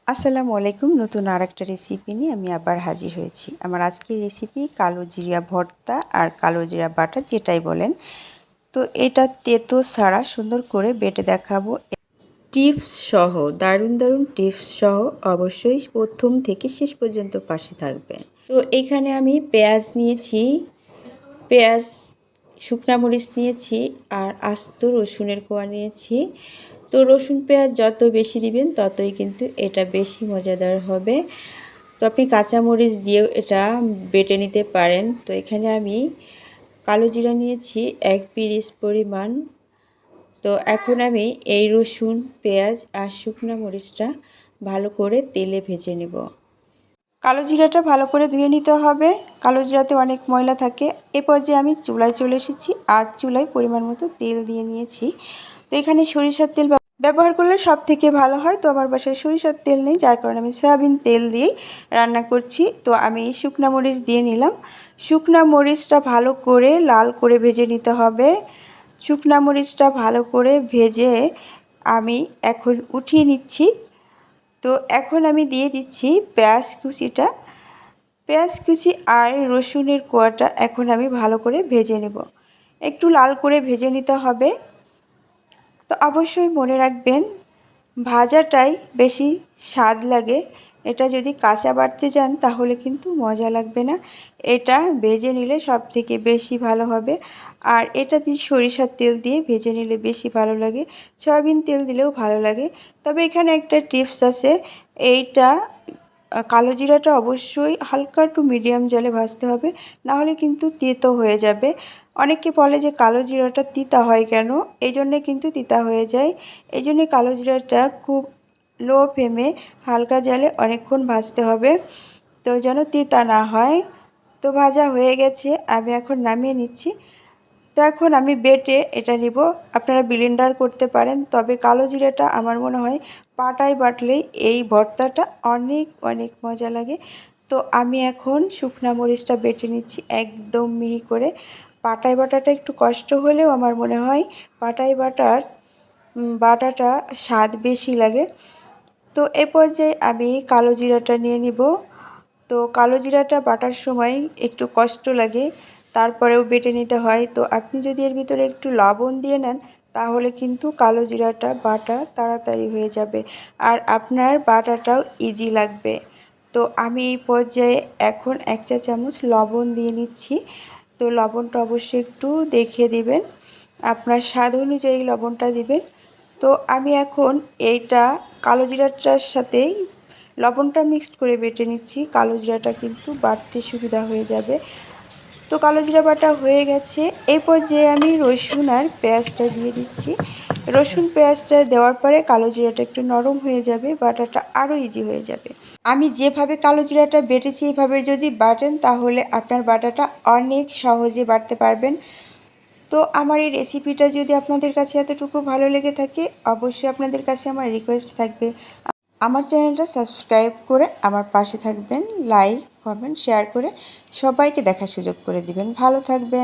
আসসালামু আলাইকুম। নতুন আরেকটা রেসিপি নিয়ে আমি আবার হাজির হয়েছি। আমার আজকের রেসিপি কালো জিরা ভর্তা আর কালো জিরা বাটা যেটাই বলেন। তো এটা তেতো ছাড়া সুন্দর করে বেটে দেখাবো টিপস সহ, দারুণ দারুণ টিপস সহ। অবশ্যই প্রথম থেকে শেষ পর্যন্ত পাশে থাকবেন। তো এখানে আমি পেঁয়াজ নিয়েছি, পেঁয়াজ, শুকনা মরিচ নিয়েছি আর আস্ত রসুনের কোয়া নিয়েছি। তো রসুন পেঁয়াজ যত বেশি দিবেন ততই কিন্তু এটা বেশি মজাদার হবে। তো আপনি কাঁচামরিচ দিয়েও এটা বেটে নিতে পারেন। তো এখানে আমি কালো জিরা নিয়েছি 1 পিস পরিমাণ। তো এখন আমি এই রসুন, পেঁয়াজ আর শুকনা মরিচটা ভালো করে তেলে ভেজে নেব। কালো জিরাটা ভালো করে ধুয়ে নিতে হবে, কালো জিরাতে অনেক ময়লা থাকে। এ পর্যায়ে আমি চুলায় চলে এসেছি আর চুলায় পরিমাণ মতো তেল দিয়ে নিয়েছি। তো এখানে সরিষার তেল ব্যবহার করলে সব থেকে ভালো হয়। তো আমার বাসায় সরিষার তেল নেই, যার কারণে আমি সয়াবিন তেল দিয়েই রান্না করছি। তো আমি শুকনা মরিচ দিয়ে নিলাম। শুকনা মরিচটা ভালো করে লাল করে ভেজে নিতে হবে। শুকনা মরিচটা ভালো করে ভেজে আমি এখন উঠিয়ে নিচ্ছি। তো এখন আমি দিয়ে দিচ্ছি পেঁয়াজ কুচিটা, পেঁয়াজ কুচি আর রসুনের কোয়াটা এখন আমি ভালো করে ভেজে নেব। একটু লাল করে ভেজে নিতে হবে। তো অবশ্যই মনে রাখবেন, ভাজাটাই বেশি স্বাদ লাগে। এটা যদি কাঁচা বাটতে যান তাহলে কিন্তু মজা লাগবে না। এটা ভেজে নিলে সব থেকে বেশি ভালো হবে। আর এটা দিয়ে সরিষার তেল দিয়ে ভেজে নিলে বেশি ভালো লাগে, সয়াবিন তেল দিলেও ভালো লাগে। তবে এখানে একটা টিপস আছে, এইটা কালো জিরাটা অবশ্যই হালকা টু মিডিয়াম জালে ভাজতে হবে, নাহলে কিন্তু তেতো হয়ে যাবে। অনেকে বলে যে কালো জিরাটা তিতা হয় কেন, এই জন্যে কিন্তু তিতা হয়ে যায়। এই জন্যে কালো জিরাটা খুব লো ফ্লেমে হালকা জালে অনেকক্ষণ ভাজতে হবে, তো যেন তিতা না হয়। তো ভাজা হয়ে গেছে, আমি এখন নামিয়ে নিচ্ছি। তো এখন আমি বেটে এটা নিব। আপনারা ব্লেন্ডার করতে পারেন, তবে কালো জিরাটা আমার মনে হয় পাটায় বাটলেই এই ভর্তাটা অনেক অনেক মজা লাগে। তো আমি এখন শুকনা মরিচটা বেটে নিচ্ছি একদম মিহি করে। পাটায় বাটাটা একটু কষ্ট হলেও আমার মনে হয় পাটায় বাটাটা স্বাদ বেশি লাগে। তো এ পর্যায়ে আমি কালো জিরাটা নিয়ে নিব। তো কালো জিরাটা বাটার সময় একটু কষ্ট লাগে, তারপরেও বেটে নিতে হয়। তো আপনি যদি এর ভিতরে একটু লবণ দিয়ে নেন তাহলে কিন্তু কালো জিরাটা বাটা তাড়াতাড়ি হয়ে যাবে আর আপনার বাটাটাও ইজি লাগবে। তো আমি এই পর্যায়ে এখন 1 চা চামচ লবণ দিয়ে নিচ্ছি। তো লবণটা অবশ্যই একটু দেখে দিবেন, আপনার স্বাদ অনুযায়ী লবণটা দিবেন। তো আমি এখন এইটা কালো জিরাটার সাথেই লবণটা মিক্সড করে বেটে নিচ্ছি, কালো জিরাটা কিন্তু বাটতে সুবিধা হয়ে যাবে। তো কালো জিরা বাটা হয়ে গেছে। এই পর্যায়ে আমি রসুন আর পেঁয়াজটা দিয়ে দিচ্ছি। রসুন পেঁয়াজটা দেওয়ার পরে কালো জিরাটা একটু নরম হয়ে যাবে, বাটাটা আরও ইজি হয়ে যাবে। আমি যেভাবে কালো জিরাটা বেটেছি এইভাবে যদি বাটেন তাহলে আপনার বাটাটা অনেক সহজে বাটতে পারবেন। তো আমার এই রেসিপিটা যদি আপনাদের কাছে এতটুকু ভালো লেগে থাকে, অবশ্যই আপনাদের কাছে আমার রিকোয়েস্ট থাকবে আমার চ্যানেলটা সাবস্ক্রাইব করে আমার পাশে থাকবেন, লাইক কমেন্ট শেয়ার করে সবাইকে দেখার সুযোগ করে দিবেন। ভালো থাকবেন।